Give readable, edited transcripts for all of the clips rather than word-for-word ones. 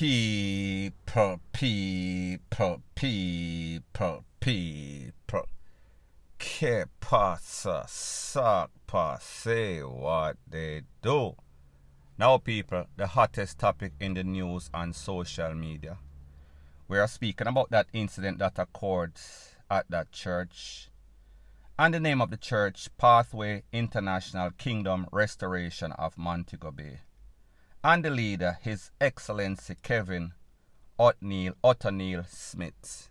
People. Que pasa, suck, say what they do. Now, people, the hottest topic in the news and social media. We are speaking about that incident that occurred at that church. And the name of the church, Pathway International Kingdom Restoration of Montego Bay. And the leader, His Excellency Kevin O'Neil Smith.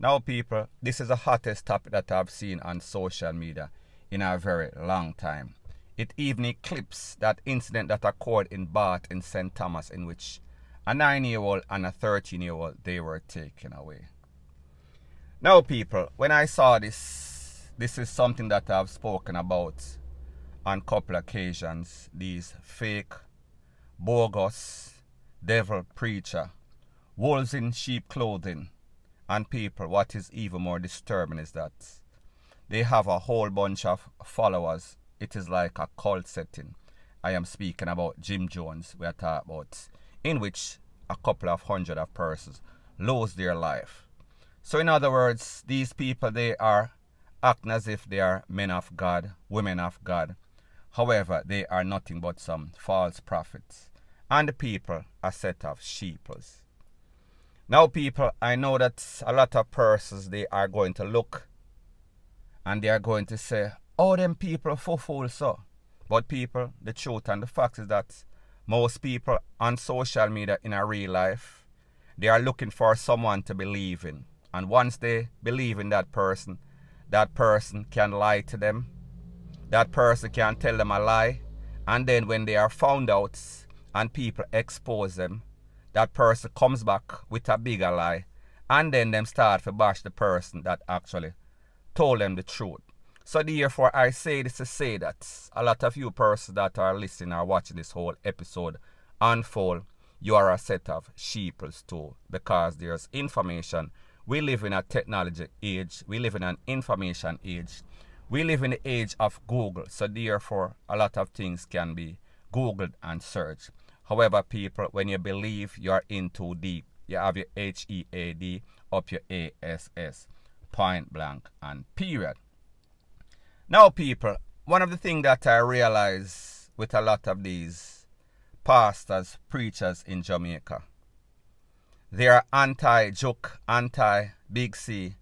Now, people, this is the hottest topic that I've seen on social media in a very long time. It even eclipsed that incident that occurred in Bath in St. Thomas, in which a 9-year-old and a 13-year-old, they were taken away. Now, people, when I saw this is something that I've spoken about on a couple occasions. These fake, bogus, devil preacher, wolves in sheep clothing. And people, what is even more disturbing is that they have a whole bunch of followers. It is like a cult setting. I am speaking about Jim Jones, we are talking about, in which a couple of hundred of persons lose their life. So in other words, these people, they are acting as if they are men of God, women of God. However, they are nothing but some false prophets. And the people, a set of sheeples. Now, people, I know that a lot of persons, they are going to look and they are going to say, oh, them people fool so. But people, the truth and the fact is that most people on social media in a real life, they are looking for someone to believe in. And once they believe in that person can lie to them. That person can tell them a lie. And then when they are found out and people expose them, that person comes back with a bigger lie. And then them start to bash the person that actually told them the truth. So therefore, I say this to say that a lot of you persons that are listening or watching this whole episode unfold, you are a set of sheeples too. Because there's information. We live in a technology age. We live in an information age. We live in the age of Google. So therefore, a lot of things can be Googled and searched. However, people, when you believe, you're in too deep. You have your HEAD up your ASS. Point blank and period. Now, people, one of the things that I realize with a lot of these pastors, preachers in Jamaica, they are anti-joke, anti-big C,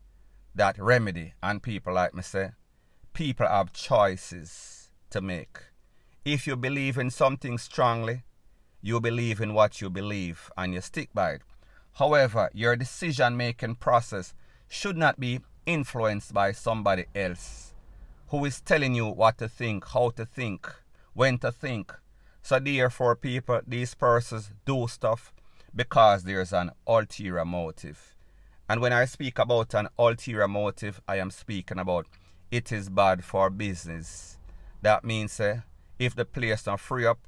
that remedy. And people like me say, people have choices to make. If you believe in something strongly, you believe in what you believe and you stick by it. However, your decision-making process should not be influenced by somebody else who is telling you what to think, how to think, when to think. So therefore, people, these persons do stuff because there's an ulterior motive. And when I speak about an ulterior motive, I am speaking about it is bad for business. That means if the place not free up,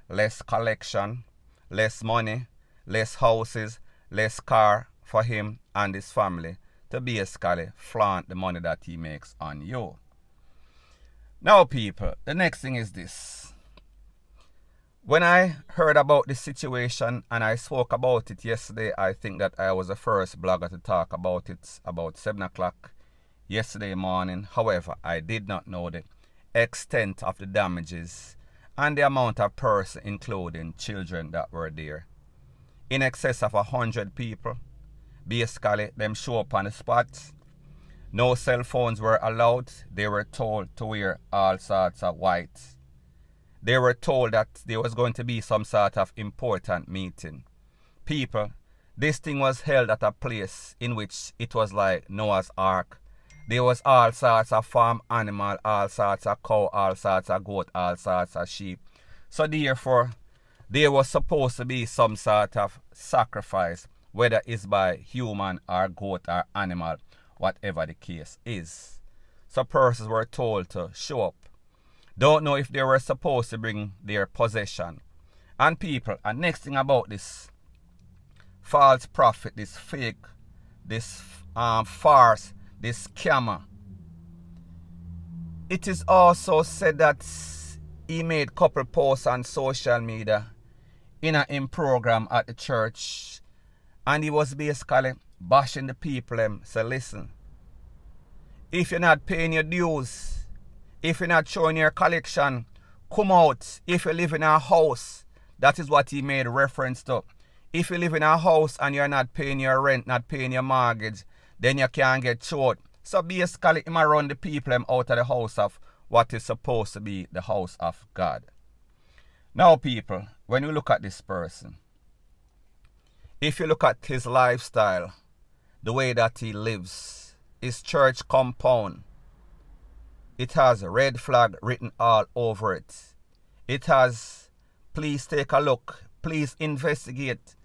less collection, less money, less houses, less car for him and his family to basically flaunt the money that he makes on you. Now, people, the next thing is this. When I heard about this situation and I spoke about it yesterday, I think that I was the first blogger to talk about it about 7 o'clock yesterday morning. However, I did not know the extent of the damages and the amount of persons, including children, that were there. In excess of 100 people. Basically, them show up on the spot. No cell phones were allowed. They were told to wear all sorts of white. They were told that there was going to be some sort of important meeting. People, this thing was held at a place in which it was like Noah's Ark. There was all sorts of farm animal, all sorts of cow, all sorts of goat, all sorts of sheep. So therefore, there was supposed to be some sort of sacrifice, whether it's by human or goat or animal, whatever the case is. So persons were told to show up. Don't know if they were supposed to bring their possession. And people, and next thing about this false prophet, this fake, this farce, this scammer, it is also said that he made couple posts on social media in a program at the church, and he was basically bashing the people. So listen, if you're not paying your dues, if you're not showing your collection, come out. If you live in a house, that is what he made reference to. If you live in a house and you're not paying your rent, not paying your mortgage, then you can't get short. So basically, he might run the people out of the house of what is supposed to be the house of God. Now, people, when you look at this person, if you look at his lifestyle, the way that he lives, his church compound, it has a red flag written all over it. It has, please take a look, please investigate,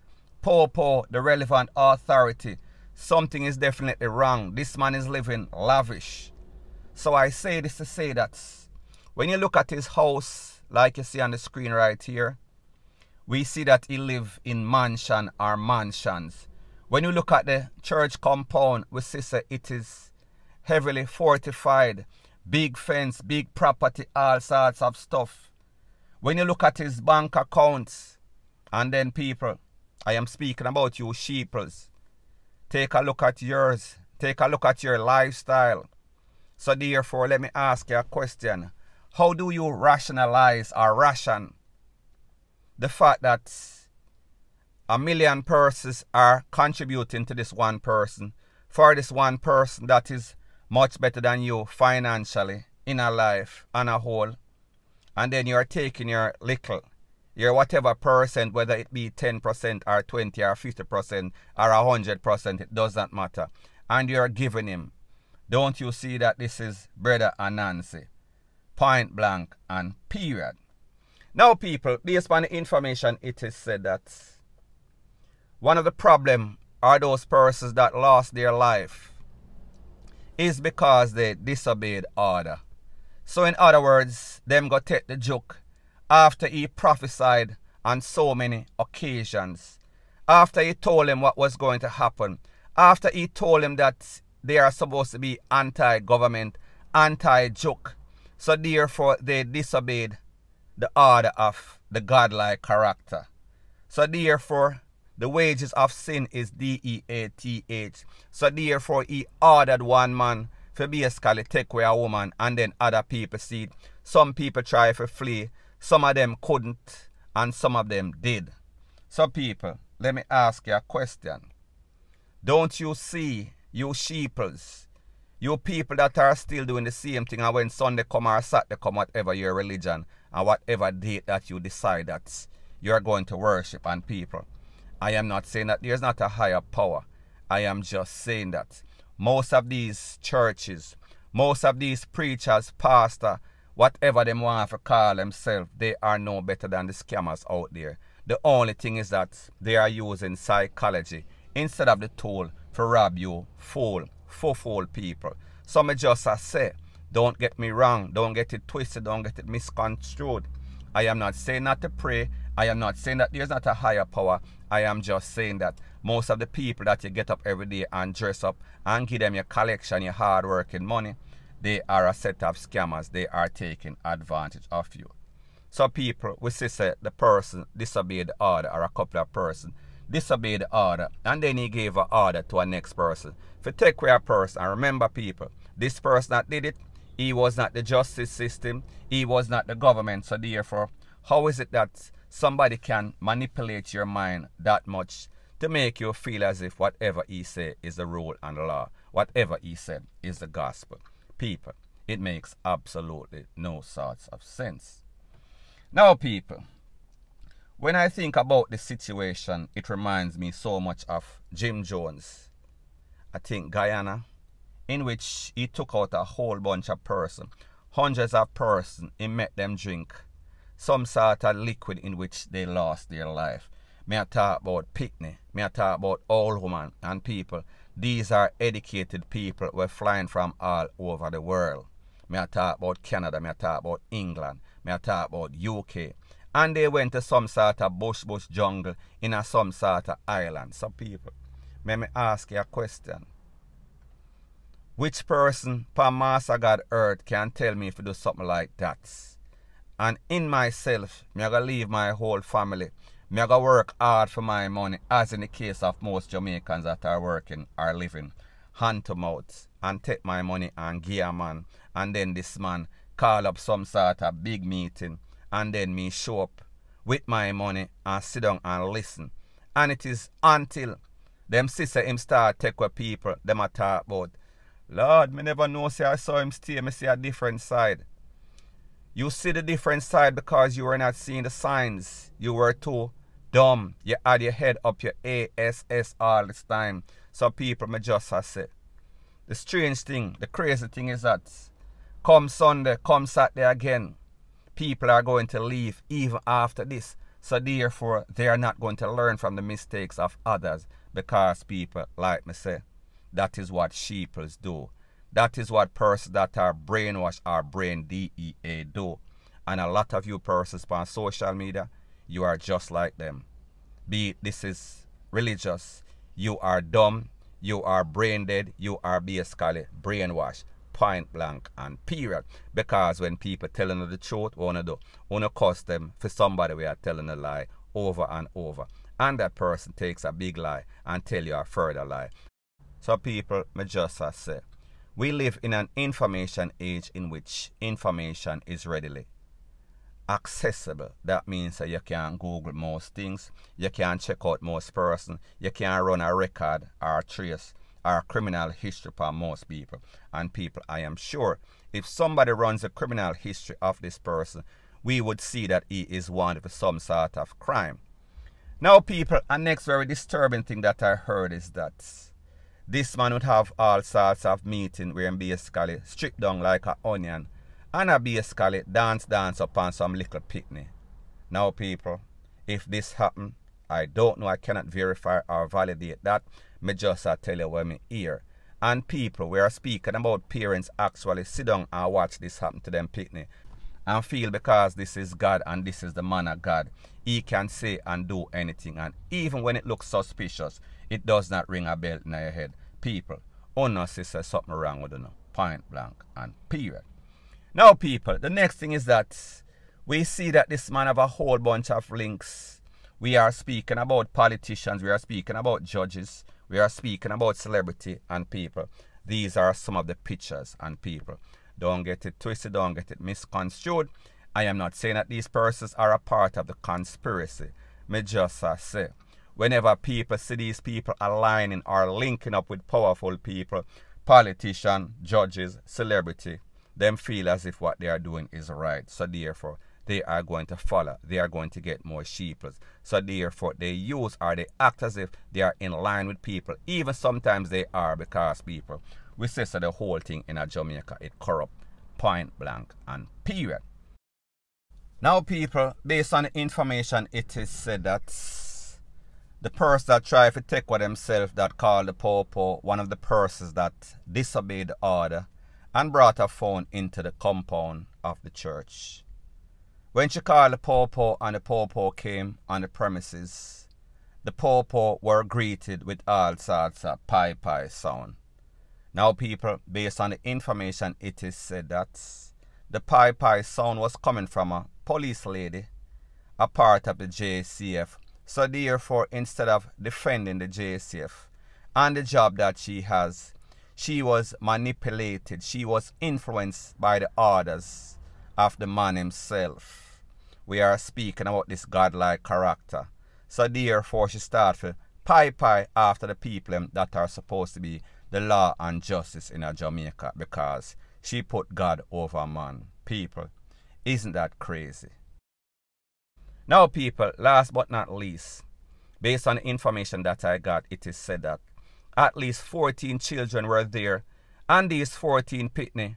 po the relevant authority. Something is definitely wrong. This man is living lavish. So I say this to say that when you look at his house, like you see on the screen right here, we see that he lives in mansion or mansions. When you look at the church compound, we see that it is heavily fortified, big fence, big property, all sorts of stuff. When you look at his bank accounts, and then people, I am speaking about you sheeples, take a look at yours, take a look at your lifestyle. So therefore, let me ask you a question. How do you rationalize or ration the fact that a million persons are contributing to this one person, for this one person that is much better than you financially in a life on a whole, and then you're taking your little, your whatever percent, whether it be 10% or 20 or 50% or 100%, it doesn't matter, and you're giving him. Don't you see that this is Brother Anansi? Point blank and period. Now, people, based on the information, it is said that one of the problems are those persons that lost their life is because they disobeyed order. So in other words, them go take the joke after he prophesied on so many occasions, after he told them what was going to happen, after he told them that they are supposed to be anti-government, anti-joke. So therefore, they disobeyed the order of the godlike character. So therefore, the wages of sin is death. So therefore, he ordered one man to basically take away a woman, and then other people see it. Some people try to flee. Some of them couldn't, and some of them did. So people, let me ask you a question. Don't you see, you sheeples, you people that are still doing the same thing, and when Sunday come or Saturday come, whatever your religion and whatever date that you decide that you're going to worship and people, I am not saying that there's not a higher power. I am just saying that most of these churches, most of these preachers, pastor, whatever them want to call themselves, they are no better than the scammers out there. The only thing is that they are using psychology instead of the tool to rob you, fool people. So me just say, don't get me wrong, don't get it twisted, don't get it misconstrued. I am not saying not to pray. I am not saying that there's not a higher power. I am just saying that most of the people that you get up every day and dress up and give them your collection, your hard working money, they are a set of scammers. They are taking advantage of you. So people, we say the person disobeyed the order, or a couple of persons disobeyed the order, and then he gave an order to a next person. If you take away a person, and remember people, this person that did it, he was not the justice system, he was not the government. So therefore, how is it that somebody can manipulate your mind that much to make you feel as if whatever he said is the rule and the law, whatever he said is the gospel? People, it makes absolutely no sorts of sense. Now people, when I think about the situation, it reminds me so much of Jim Jones, I think Guyana, in which he took out a whole bunch of persons, hundreds of persons, he made them drink some sort of liquid in which they lost their life. May I talk about picnic, may I talk about old women and people. These are educated people who are flying from all over the world. May I talk about Canada, may I talk about England, may I talk about UK. And they went to some sort of bush jungle in a some sort of island. So people, may me ask you a question. Which person from Master God earth can tell me if you do something like that? And in myself, me I gonna leave my whole family. Me I go work hard for my money, as in the case of most Jamaicans that are working or living hand to mouth, and take my money and give a man, and then this man call up some sort of big meeting, and then me show up with my money and sit down and listen. And it is until them sister him start take with people them a talk about, Lord, me never know say I saw him stay, me see a different side. You see the different side because you were not seeing the signs. You were too dumb. You had your head up your ASS all this time. So people may just say. The strange thing, the crazy thing is that come Sunday, come Saturday again, people are going to leave even after this. So therefore, they are not going to learn from the mistakes of others, because people, like me say, that is what sheeples do. That is what persons that are brainwashed or brain DEA do. And a lot of you persons on social media, you are just like them. Be it this is religious, you are dumb, you are brain dead, you are basically brainwashed. Point blank and period. Because when people telling you the truth, what you do? You cuss them for somebody we are telling a lie over and over. And that person takes a big lie and tell you a further lie. So people, me just say, we live in an information age in which information is readily accessible. That means that you can Google most things, you can check out most person, you can run a record or trace or criminal history for most people. And people, I am sure, if somebody runs a criminal history of this person, we would see that he is wanted for some sort of crime. Now people, a next very disturbing thing that I heard is that this man would have all sorts of meeting where he basically strip down like an onion and a basically dance upon some little picnic. Now people, if this happen, I don't know, I cannot verify or validate that. Me just tell you what me hear. And people, we are speaking about parents actually sit down and watch this happen to them picnic and feel because this is God and this is the man of God, he can say and do anything. And even when it looks suspicious, it does not ring a bell in your head. People, honest is something wrong with you, point blank and period. Now people, the next thing is that we see that this man have a whole bunch of links. We are speaking about politicians, we are speaking about judges, we are speaking about celebrity and people. These are some of the pictures and people. Don't get it twisted, don't get it misconstrued. I am not saying that these persons are a part of the conspiracy. Me just say, whenever people see these people aligning or linking up with powerful people, politicians, judges, celebrity, them feel as if what they are doing is right. So therefore, they are going to follow. They are going to get more sheeples. So therefore, they use or they act as if they are in line with people. Even sometimes they are, because people, we say so the whole thing in a Jamaica, it corrupt. Point blank and period. Now people, based on the information, it is said that the person that tried to take with themselves that called the Popo, one of the persons that disobeyed the order and brought a phone into the compound of the church. When she called the Popo and the Popo came on the premises, the Popo were greeted with all sorts of pie sound. Now people, based on the information, it is said that the pie sound was coming from a police lady, a part of the JCF. So therefore, instead of defending the JCF and the job that she has, she was manipulated. She was influenced by the orders of the man himself. We are speaking about this godlike character. So therefore, she started pie after the people that are supposed to be the law and justice in Jamaica, because she put God over man. People, isn't that crazy? Now people, last but not least, based on the information that I got, it is said that at least 14 children were there, and these 14 pitney,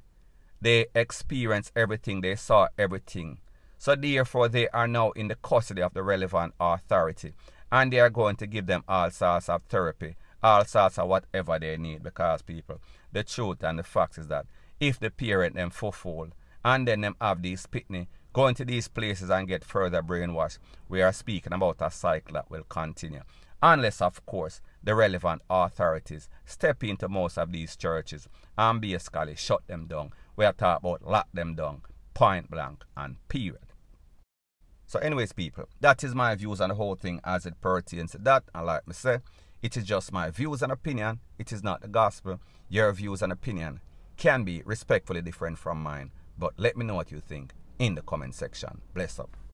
they experienced everything, they saw everything. So therefore, they are now in the custody of the relevant authority, and they are going to give them all sorts of therapy, all sorts of whatever they need, because people, the truth and the fact is that if the parent them fool and then them have these pitney, going to these places and get further brainwashed, we are speaking about a cycle that will continue. Unless, of course, the relevant authorities step into most of these churches and basically shut them down. We are talking about lock them down, point blank and period. So anyways, people, that is my views on the whole thing as it pertains to that. And like me say, it is just my views and opinion. It is not the gospel. Your views and opinion can be respectfully different from mine. But let me know what you think in the comment section. Bless up.